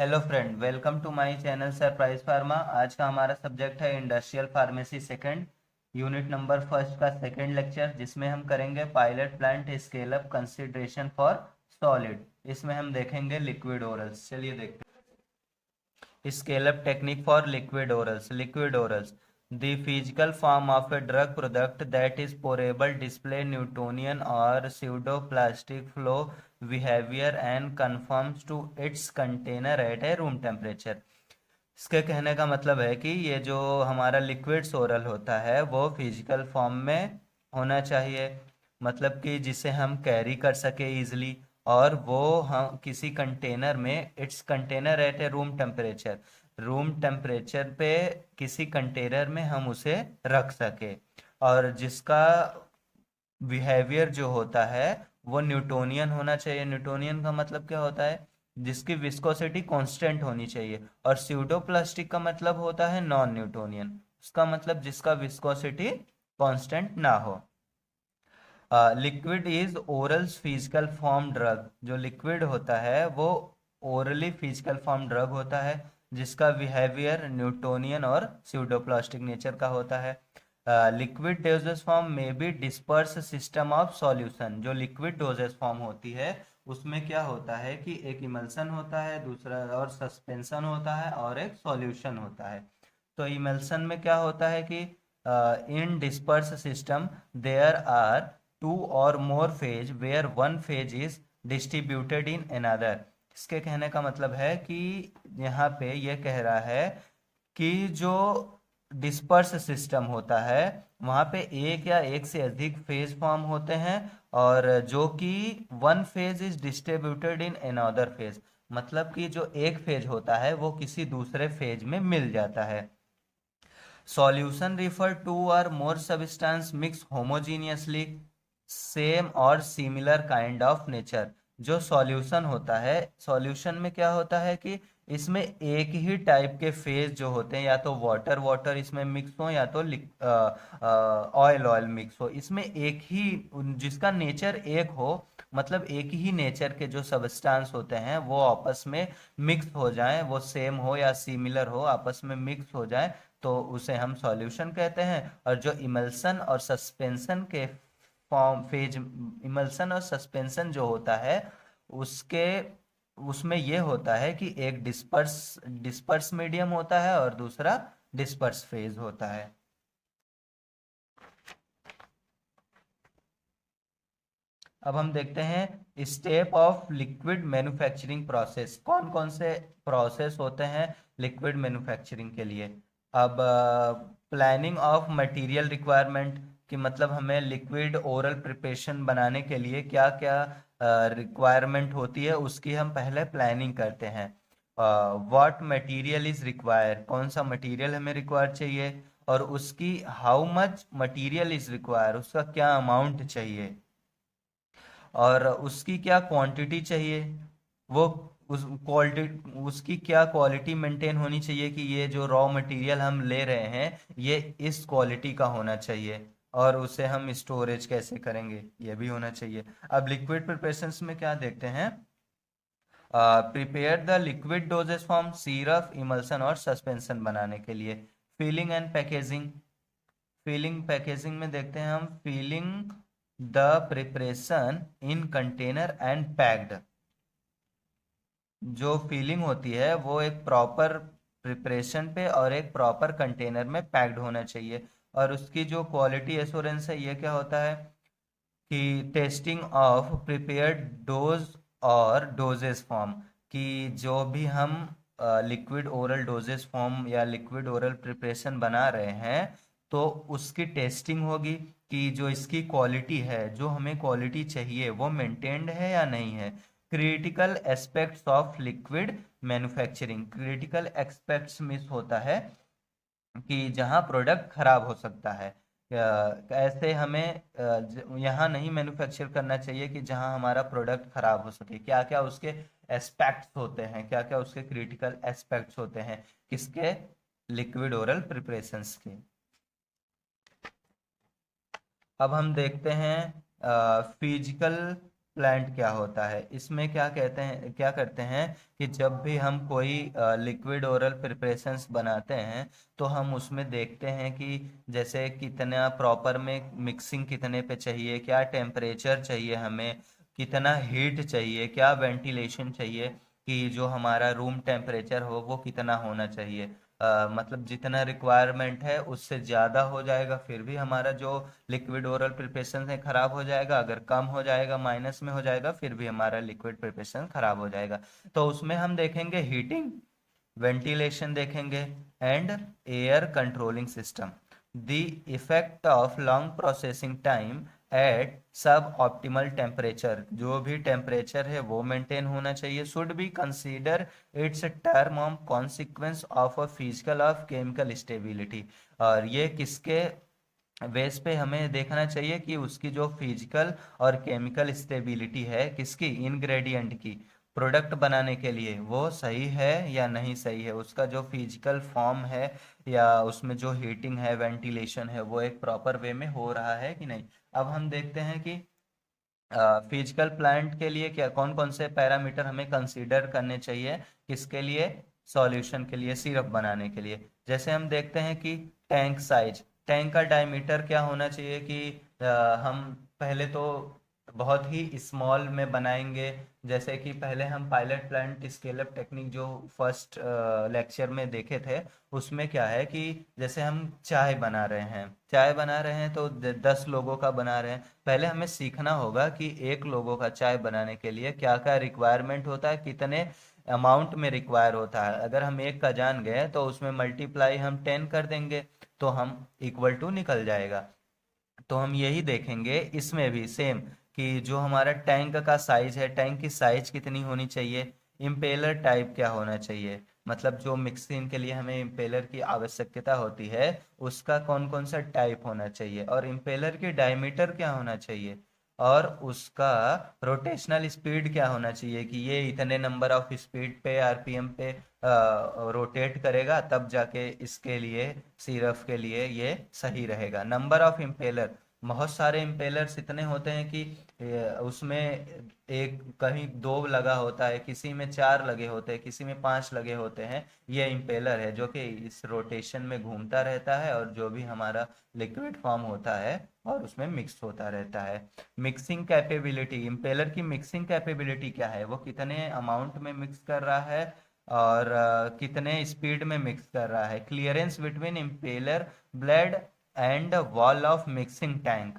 Hello friend, welcome to my channel surprise pharma. आज का हमारा सब्जेक्ट है industrial pharmacy second, unit number first का सेकंड लेक्चर, जिसमें हम करेंगे pilot plant scale up consideration for solid. इसमें हम देखेंगे लिक्विड ओरल्स। चलिए देखते हैं। Scale up technique for liquid orals. Liquid orals the physical form of a drug product that is porable, display Newtonian or pseudoplastic flow behavior and conforms to its container at a room temperature। इसके कहने का मतलब है कि ये जो हमारा liquid सोरल होता है वो फिजिकल फॉर्म में होना चाहिए, मतलब कि जिसे हम कैरी कर सके इजिली, और वो हम किसी कंटेनर में, it's container at a room temperature, room temperature पे किसी कंटेनर में हम उसे रख सके, और जिसका बिहेवियर जो होता है वो न्यूटोनियन होना चाहिए। न्यूटोनियन का मतलब क्या होता है? जिसकी विस्कोसिटी कांस्टेंट होनी चाहिए। और स्यूडोप्लास्टिक का मतलब होता है नॉन न्यूटोनियन, उसका मतलब जिसका विस्कोसिटी कांस्टेंट ना हो। Liquid is oral physical form drug. जो लिक्विड होता है वो ओरली फिजिकल फॉर्म ड्रग होता है, जिसका बिहेवियर न्यूटोनियन और स्यूडोप्लास्टिक नेचर का होता है। लिक्विड डोजेस फॉर्म में भी डिस्पर्स सिस्टम ऑफ सॉल्यूशन। जो लिक्विड डोजेस फॉर्म होती है उसमें क्या होता है कि एक इमल्सन होता है, दूसरा और सस्पेंशन होता है, और एक सॉल्यूशन होता है। तो इमल्सन में क्या होता है कि in disperse system there are two or more phase where one phase is distributed in another. इसके कहने का मतलब है कि यहाँ पे ये कह रहा है कि जो डिस्पर्स सिस्टम होता है वहाँ पे एक या एक से अधिक फेज फॉर्म होते हैं, और जो कि one phase is distributed in another phase, मतलब कि जो एक फेज होता है वो किसी दूसरे फेज में मिल जाता है। Solution refer to or more substance mix homogeneously same और सिमिलर काइंड ऑफ नेचर। जो सॉल्यूशन होता है, सॉल्यूशन में क्या होता है कि इसमें एक ही टाइप के फेज जो होते हैं, या तो वाटर वाटर इसमें मिक्स हो या तो ऑयल ऑयल मिक्स हो, इसमें एक ही जिसका नेचर एक हो, मतलब एक ही नेचर के जो सब्सटेंस होते हैं वो आपस में मिक्स हो जाएं, वो सेम हो या सिमिलर हो, आपस में मिक्स हो जाएं, तो उसे हम सॉल्यूशन कहते हैं। और जो इमल्सन और सस्पेंशन के फॉर्म फेज, इमल्सन और सस्पेंशन जो होता है उसके उसमें ये होता है कि एक डिस्पर्स डिस्पर्स मीडियम होता है और दूसरा डिस्पर्स फेज होता है। अब हम देखते हैं step of liquid manufacturing process. कौन कौन से प्रोसेस होते हैं लिक्विड मैन्युफैक्चरिंग के लिए? अब प्लानिंग ऑफ मटेरियल रिक्वायरमेंट, कि मतलब हमें लिक्विड ओरल प्रिपरेशन बनाने के लिए क्या क्या रिक्वायरमेंट होती है, उसकी हम पहले प्लानिंग करते हैं। व्हाट मटेरियल इज रिक्वायर, कौन सा मटेरियल हमें रिक्वायर चाहिए, और उसकी how much material is require, उसका क्या अमाउंट चाहिए, और उसकी क्या क्वांटिटी चाहिए, वो उस क्वालिटी, उसकी क्या क्वालिटी मेंटेन होनी चाहिए कि ये जो रॉ मटेरियल हम ले रहे हैं ये इस क्वालिटी का होना चाहिए, और उसे हम स्टोरेज कैसे करेंगे ये भी होना चाहिए। अब लिक्विड प्रिपरेशंस में क्या देखते हैं? Prepare the liquid doses form, syrup, emulsion और सस्पेंशन बनाने के लिए। Filling and packaging. Filling packaging में देखते हैं हम filling the preparation in container and packed. जो फिलिंग होती है वो एक प्रॉपर प्रिपरेशन पे और एक प्रॉपर कंटेनर में पैक्ड होना चाहिए। और उसकी जो क्वालिटी एश्योरेंस है ये क्या होता है कि टेस्टिंग ऑफ प्रिपेयर्ड डोज और डोजेस फॉर्म, कि जो भी हम लिक्विड ओरल डोजेस फॉर्म या लिक्विड ओरल प्रिपरेशन बना रहे हैं तो उसकी टेस्टिंग होगी कि जो इसकी क्वालिटी है, जो हमें क्वालिटी चाहिए वो मेंटेन्ड है या नहीं है। Critical aspects of liquid manufacturing. Critical aspects miss होता है कि जहाँ प्रोडक्ट खराब हो सकता है। ऐसे हमें यहाँ नहीं मैन्युफैक्चर करना चाहिए कि जहाँ हमारा प्रोडक्ट खराब हो सके। क्या क्या उसके एस्पेक्ट्स होते हैं, क्या क्या उसके क्रिटिकल एस्पेक्ट्स होते हैं किसके? लिक्विड ओरल प्रिपरेशंस के। अब हम देखते हैं फिजिकल प्लांट क्या होता है, इसमें क्या कहते हैं, क्या करते हैं कि जब भी हम कोई लिक्विड ओरल प्रिपरेशंस बनाते हैं तो हम उसमें देखते हैं कि जैसे कितना प्रॉपर में मिक्सिंग कितने पे चाहिए, क्या टेम्परेचर चाहिए हमें, कितना हीट चाहिए, क्या वेंटिलेशन चाहिए, कि जो हमारा रूम टेम्परेचर हो वो कितना होना चाहिए। मतलब जितना रिक्वायरमेंट है उससे ज़्यादा हो जाएगा फिर भी हमारा जो लिक्विड ओरल प्रिपरेशन है ख़राब हो जाएगा, अगर कम हो जाएगा माइनस में हो जाएगा फिर भी हमारा लिक्विड प्रिपरेशन ख़राब हो जाएगा। तो उसमें हम देखेंगे हीटिंग, वेंटिलेशन देखेंगे, and air controlling system. The effect of long processing time at suboptimal temperature, जो भी टेम्परेचर है वो मेंटेन होना चाहिए, should be consider its term of consequence of a physical of chemical stability. और ये किसके बेस पे हमें देखना चाहिए कि उसकी जो फिजिकल और केमिकल स्टेबिलिटी है किसकी, इंग्रेडिएंट की, प्रोडक्ट बनाने के लिए वो सही है या नहीं सही है, उसका जो फिजिकल फॉर्म है या उसमें जो हीटिंग है वेंटिलेशन है वो एक प्रॉपर वे में हो रहा है कि नहीं। अब हम देखते हैं कि फिजिकल प्लांट के लिए क्या कौन कौन से पैरामीटर हमें कंसीडर करने चाहिए, किसके लिए, सॉल्यूशन के लिए, सिरप बनाने के लिए। जैसे हम देखते हैं कि टैंक साइज, टैंक का डायमीटर क्या होना चाहिए कि हम पहले तो बहुत ही स्मॉल में बनाएंगे। जैसे कि पहले हम pilot plant scale up technique जो फर्स्ट लेक्चर में देखे थे, उसमें क्या है कि जैसे हम चाय बना रहे हैं, चाय बना रहे हैं तो 10 लोगों का बना रहे हैं, पहले हमें सीखना होगा कि एक लोगों का चाय बनाने के लिए क्या क्या रिक्वायरमेंट होता है, कितने अमाउंट में रिक्वायर होता है। अगर हम एक का जान गए तो उसमें मल्टीप्लाई हम 10 कर देंगे तो हम इक्वल टू निकल जाएगा। तो हम यही देखेंगे इसमें भी सेम कि जो हमारा टैंक का साइज है, टैंक की साइज कितनी होनी चाहिए, इम्पेलर टाइप क्या होना चाहिए, मतलब जो मिक्सिंग के लिए हमें इम्पेलर की आवश्यकता होती है उसका कौन कौन सा टाइप होना चाहिए, और इम्पेलर की डायमीटर क्या होना चाहिए, और उसका रोटेशनल स्पीड क्या होना चाहिए कि ये इतने नंबर ऑफ स्पीड पे आरपीएम पे रोटेट करेगा तब जाके इसके लिए सिरफ के लिए ये सही रहेगा। नंबर ऑफ इम्पेलर, बहुत सारे इम्पेलर्स इतने होते हैं कि उसमें एक कहीं 2 लगा होता है, किसी में 4 लगे होते हैं, किसी में 5 लगे होते हैं। ये इम्पेलर है जो कि इस रोटेशन में घूमता रहता है और जो भी हमारा लिक्विड फॉर्म होता है और उसमें मिक्स होता रहता है। मिक्सिंग कैपेबिलिटी, इम्पेलर की मिक्सिंग कैपेबिलिटी क्या है, वो कितने अमाउंट में मिक्स कर रहा है और कितने स्पीड में मिक्स कर रहा है। Clearance between impeller blade and wall of mixing tank.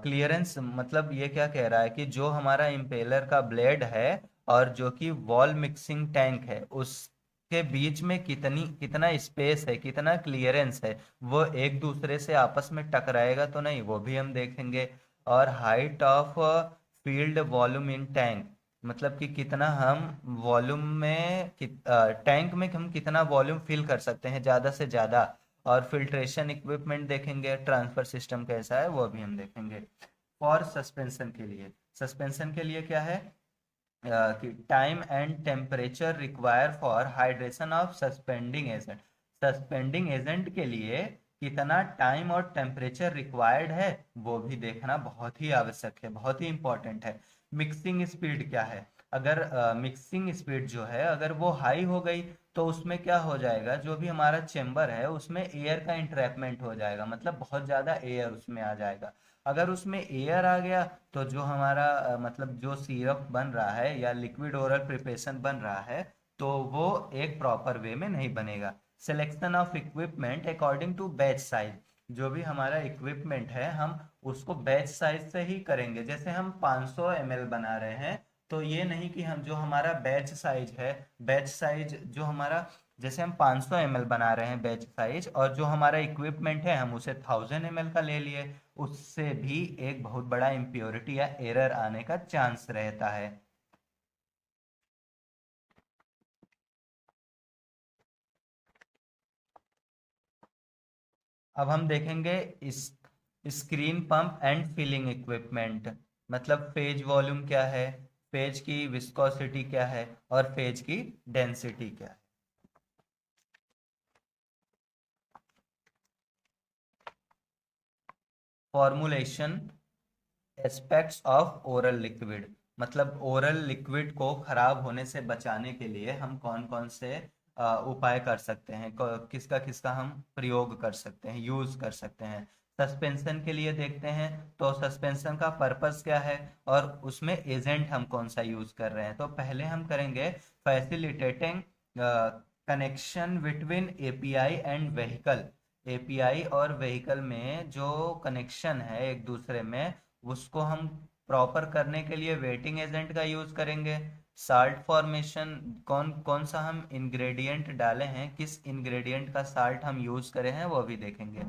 Clearance मतलब ये क्या कह रहा है कि जो हमारा इम्पेलर का ब्लेड है और जो कि वॉल मिक्सिंग टैंक है उसके बीच में कितनी कितना स्पेस है, कितना क्लियरेंस है, वो एक दूसरे से आपस में टकराएगा तो नहीं, वो भी हम देखेंगे। और height of field volume in tank, मतलब कि कितना हम वॉल्यूम में टैंक में हम कितना वॉल्यूम फिल कर सकते हैं ज़्यादा से ज़्यादा। और फिल्ट्रेशन इक्विपमेंट देखेंगे, ट्रांसफर सिस्टम कैसा है वो भी हम देखेंगे। फॉर सस्पेंशन के लिए, सस्पेंशन के लिए क्या है कि time and temperature require for hydration of suspending agent, suspending agent के लिए कितना टाइम और टेम्परेचर रिक्वायर्ड है वो भी देखना बहुत ही आवश्यक है, बहुत ही इंपॉर्टेंट है। मिक्सिंग स्पीड क्या है, अगर मिक्सिंग स्पीड जो है अगर वो हाई हो गई तो उसमें क्या हो जाएगा, जो भी हमारा चेम्बर है उसमें एयर का इंट्रैपमेंट हो जाएगा, मतलब बहुत ज़्यादा एयर उसमें आ जाएगा। अगर उसमें एयर आ गया तो जो हमारा मतलब जो सिरप बन रहा है या लिक्विड ओरल प्रिपरेशन बन रहा है तो वो एक प्रॉपर वे में नहीं बनेगा। Selection of equipment according to batch size, जो भी हमारा इक्विपमेंट है हम उसको बैच साइज से ही करेंगे। जैसे हम 500 ml बना रहे हैं तो ये नहीं कि हम जो हमारा बैच साइज है, बैच साइज जो हमारा, जैसे हम 500 ml बना रहे हैं बैच साइज और जो हमारा इक्विपमेंट है हम उसे 1000 ml का ले लिए, उससे भी एक बहुत बड़ा इम्प्योरिटी या एरर आने का चांस रहता है। अब हम देखेंगे इस screen pump and filling equipment, मतलब फेज वॉल्यूम क्या है, फेज की विस्कोसिटी क्या है और फेज की डेंसिटी क्या है। Formulation aspects of oral liquid, मतलब ओरल लिक्विड को खराब होने से बचाने के लिए हम कौन कौन से उपाय कर सकते हैं, किसका किसका हम प्रयोग कर सकते हैं, यूज कर सकते हैं। सस्पेंशन के लिए देखते हैं, तो सस्पेंशन का पर्पस क्या है और उसमें एजेंट हम कौन सा यूज कर रहे हैं। तो पहले हम करेंगे facilitating connection between API and vehicle. API और व्हीकल में जो कनेक्शन है एक दूसरे में, उसको हम प्रॉपर करने के लिए वेटिंग एजेंट का यूज करेंगे। साल्ट फॉर्मेशन, कौन कौन सा हम इंग्रेडिएंट डाले हैं, किस इंग्रेडिएंट का साल्ट हम यूज करे हैं, वो भी देखेंगे।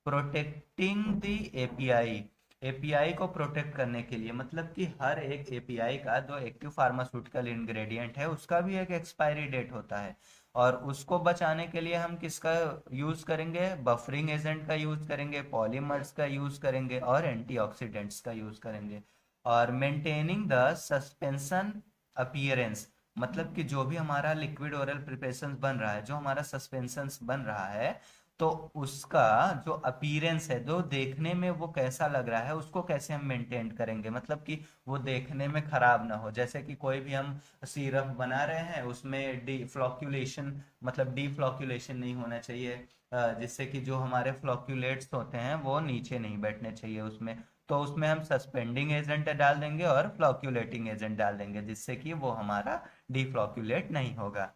प्रोटेक्टिंग द एपीआई, एपीआई को प्रोटेक्ट करने के लिए, मतलब कि हर एक एपीआई का जो एक्टिव फार्मास्यूटिकल इंग्रेडिएंट है उसका भी एक एक्सपायरी डेट होता है, और उसको बचाने के लिए हम किसका यूज करेंगे, बफरिंग एजेंट का यूज करेंगे, पॉलीमर्स का यूज करेंगे और एंटीऑक्सीडेंट्स का यूज करेंगे। और मेंटेनिंग द सस्पेंशन अपीयरेंस, मतलब कि जो भी हमारा लिक्विड ओरल प्रिपरेशन बन रहा है, जो हमारा सस्पेंशन बन रहा है, तो उसका जो अपीयरेंस है, जो देखने में वो कैसा लग रहा है, उसको कैसे हम मेंटेन करेंगे, मतलब कि वो देखने में खराब ना हो। जैसे कि कोई भी हम सिरप बना रहे हैं, उसमें डी फ्लॉक्यूलेशन, मतलब डी फ्लॉक्यूलेशन नहीं होना चाहिए, जिससे कि जो हमारे फ्लॉक्यूलेट्स होते हैं वो नीचे नहीं बैठने चाहिए उसमें। तो उसमें हम सस्पेंडिंग एजेंट डाल देंगे और फ्लॉक्यूलेटिंग एजेंट डाल देंगे, जिससे कि वो हमारा डी फ्लॉक्यूलेट नहीं होगा।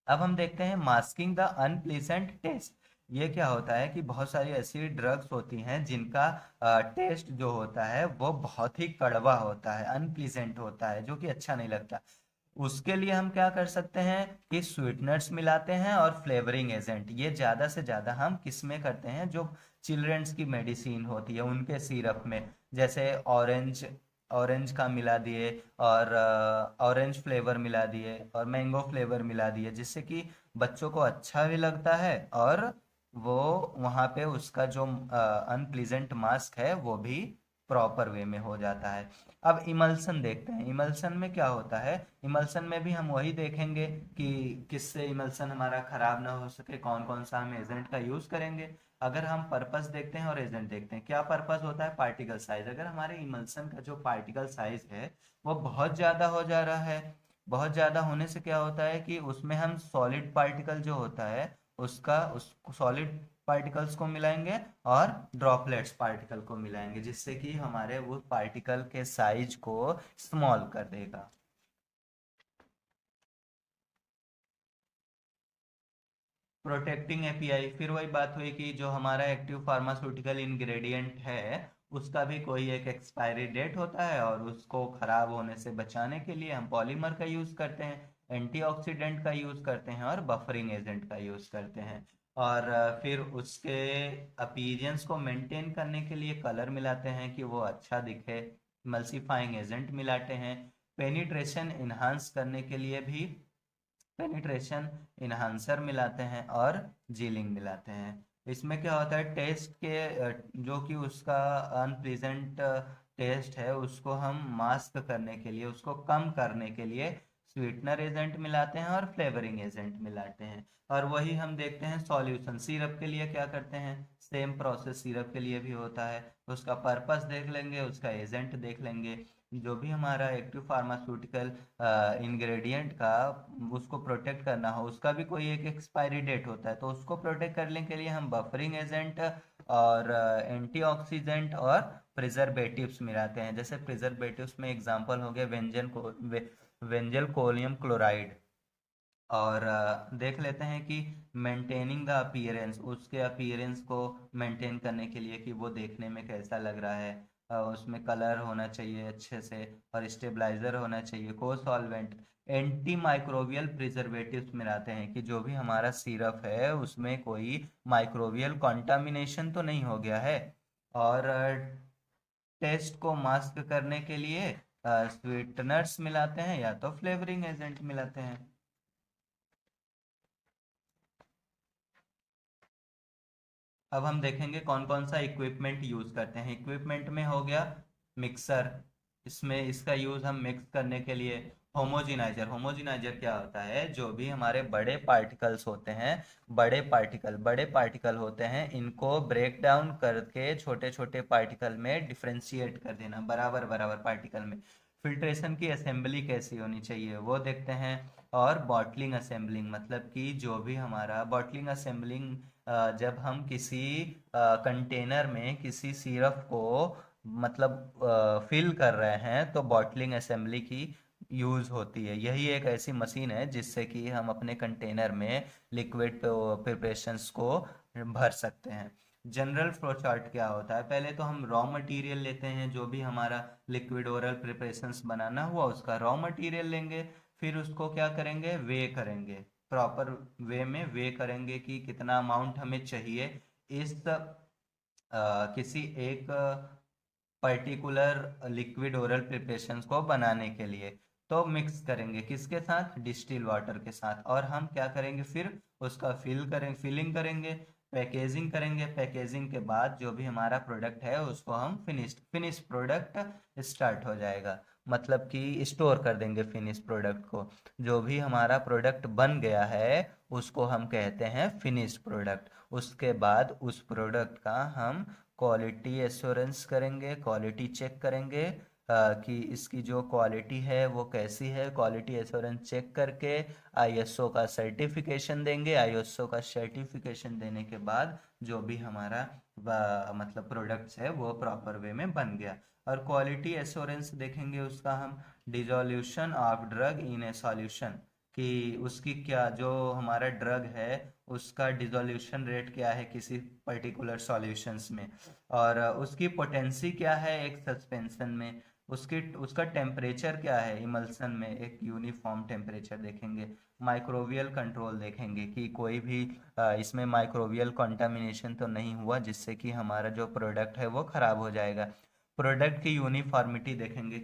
अब हम देखते हैं मास्किंग द अनप्लीजेंट टेस्ट। ये क्या होता है कि बहुत सारी ऐसी ड्रग्स होती हैं जिनका टेस्ट जो होता है वो बहुत ही कड़वा होता है, अनप्लीजेंट होता है, जो कि अच्छा नहीं लगता। उसके लिए हम क्या कर सकते हैं कि स्वीटनर्स मिलाते हैं और फ्लेवरिंग एजेंट। ये ज़्यादा से ज़्यादा हम किस में करते हैं, जो चिल्ड्रंस की मेडिसिन होती है उनके सिरप में, जैसे ऑरेंज, ऑरेंज का मिला दिए, और ऑरेंज फ्लेवर मिला दिए और मैंगो फ्लेवर मिला दिए, जिससे कि बच्चों को अच्छा भी लगता है और वो वहाँ पे उसका जो अनप्लीजेंट मास्क है वो भी प्रॉपर वे में हो जाता है। अब इमल्सन देखते हैं, इमल्सन में क्या होता है। इमल्सन में भी हम वही देखेंगे कि किससे इमल्सन हमारा खराब ना हो सके, कौन कौन सा हम एजेंट का यूज करेंगे। अगर हम पर्पस देखते हैं और एजेंट देखते हैं, क्या पर्पस होता है, पार्टिकल साइज। अगर हमारे इमल्सन का जो पार्टिकल साइज है वो बहुत ज़्यादा हो जा रहा है, बहुत ज़्यादा होने से क्या होता है कि उसमें हम सॉलिड पार्टिकल जो होता है उसका, उस सॉलिड पार्टिकल्स को मिलाएंगे और ड्रॉपलेट्स पार्टिकल को मिलाएंगे, जिससे कि हमारे वो पार्टिकल के साइज को स्मॉल कर देगा। प्रोटेक्टिंग एपीआई, फिर वही बात हुई कि जो हमारा एक्टिव फार्मास्यूटिकल इंग्रेडिएंट है उसका भी कोई एक एक्सपायरी डेट होता है, और उसको खराब होने से बचाने के लिए हम पॉलीमर का यूज करते हैं, एंटीऑक्सीडेंट का यूज करते हैं और बफरिंग एजेंट का यूज करते हैं। और फिर उसके अपीयरेंस को मेंटेन करने के लिए कलर मिलाते हैं कि वो अच्छा दिखे, मल्सीफाइंग एजेंट मिलाते हैं, पेनिट्रेशन इन्हांस करने के लिए भी पेनिट्रेशन इन्हांसर मिलाते हैं और जीलिंग मिलाते हैं। इसमें क्या होता है, टेस्ट के जो कि उसका अनप्लीजेंट टेस्ट है उसको हम मास्क करने के लिए, उसको कम करने के लिए स्वीटनर एजेंट मिलाते हैं और फ्लेवरिंग एजेंट मिलाते हैं। और वही हम देखते हैं सॉल्यूशन, सिरप के लिए क्या करते हैं, सेम प्रोसेस सिरप के लिए भी होता है। उसका पर्पस देख लेंगे, उसका एजेंट देख लेंगे, जो भी हमारा एक्टिव फार्मास्यूटिकल इंग्रेडिएंट का उसको प्रोटेक्ट करना हो उसका भी कोई एक एक्सपायरी डेट होता है, तो उसको प्रोटेक्ट करने के लिए हम बफरिंग एजेंट और एंटीऑक्सीडेंट और प्रिजर्वेटिव्स मिलाते हैं। जैसे प्रिजर्वेटिव्स में एग्जांपल हो गया वेंजल कोलियम क्लोराइड। और देख लेते हैं कि मेंटेनिंग द अपीयरेंस, उसके अपीयरेंस को मेंटेन करने के लिए कि वो देखने में कैसा लग रहा है, उसमें कलर होना चाहिए अच्छे से और स्टेबलाइजर होना चाहिए, को सॉल्वेंट, एंटी माइक्रोबियल प्रिजर्वेटिव्स मिलाते हैं कि जो भी हमारा सिरप है उसमें कोई माइक्रोबियल कंटामिनेशन तो नहीं हो गया है। और टेस्ट को मास्क करने के लिए स्वीटनर्स मिलाते हैं या तो फ्लेवरिंग एजेंट मिलाते हैं। अब हम देखेंगे कौन कौन सा इक्विपमेंट यूज करते हैं। इक्विपमेंट में हो गया मिक्सर, इसमें इसका यूज हम मिक्स करने के लिए, होमोजिनाइजर क्या होता है? जो भी हमारे बड़े पार्टिकल होते हैं, इनको ब्रेक डाउन करके छोटे छोटे पार्टिकल में डिफरेंशिएट कर देना, बराबर बराबर पार्टिकल में। फिल्ट्रेशन की असेंबली कैसी होनी चाहिए वो देखते हैं। और बॉटलिंग असेंबलिंग, मतलब कि जो भी हमारा बॉटलिंग असेंबलिंग, जब हम किसी कंटेनर में किसी सिरप को मतलब फिल कर रहे हैं, तो बॉटलिंग असेंबली की यूज़ होती है। यही एक ऐसी मशीन है जिससे कि हम अपने कंटेनर में लिक्विड प्रिपरेशंस को भर सकते हैं। जनरल फ्लो चार्ट क्या होता है? पहले तो हम रॉ मटेरियल लेते हैं, जो भी हमारा लिक्विड ओरल प्रिपरेशंस बनाना हुआ उसका रॉ मटेरियल लेंगे। फिर उसको क्या करेंगे? वे करेंगे, प्रॉपर वे में वे करेंगे कि कितना अमाउंट हमें चाहिए इस किसी एक पर्टिकुलर लिक्विड ओरल प्रिपरेशंस को बनाने के लिए। तो मिक्स करेंगे किसके साथ? डिस्टिल वाटर के साथ। और हम क्या करेंगे? फिर उसका फिलिंग करेंगे, पैकेजिंग करेंगे। पैकेजिंग के बाद जो भी हमारा प्रोडक्ट है उसको हम फिनिश प्रोडक्ट स्टार्ट हो जाएगा, मतलब कि स्टोर कर देंगे फिनिश प्रोडक्ट को। जो भी हमारा प्रोडक्ट बन गया है उसको हम कहते हैं फिनिश प्रोडक्ट। उसके बाद उस प्रोडक्ट का हम क्वालिटी एश्योरेंस करेंगे, क्वालिटी चेक करेंगे कि इसकी जो क्वालिटी है वो कैसी है। क्वालिटी एश्योरेंस चेक करके आईएसओ का सर्टिफिकेशन देंगे। आईएसओ का सर्टिफिकेशन देने के बाद जो भी हमारा मतलब प्रोडक्ट्स है वो प्रॉपर वे में बन गया। और क्वालिटी एश्योरेंस देखेंगे उसका हम, dissolution of drug in A solution, कि उसकी क्या, जो हमारा ड्रग है उसका डिसोल्यूशन रेट क्या है किसी पर्टिकुलर सॉल्यूशंस में, और उसकी पोटेंसी क्या है एक सस्पेंशन में, उसकी उसका टेम्परेचर क्या है इमल्सन में, एक यूनिफॉर्म टेम्परेचर देखेंगे। माइक्रोबियल कंट्रोल देखेंगे कि कोई भी इसमें माइक्रोबियल कंटामिनेशन तो नहीं हुआ जिससे कि हमारा जो प्रोडक्ट है वो खराब हो जाएगा। प्रोडक्ट की यूनिफॉर्मिटी देखेंगे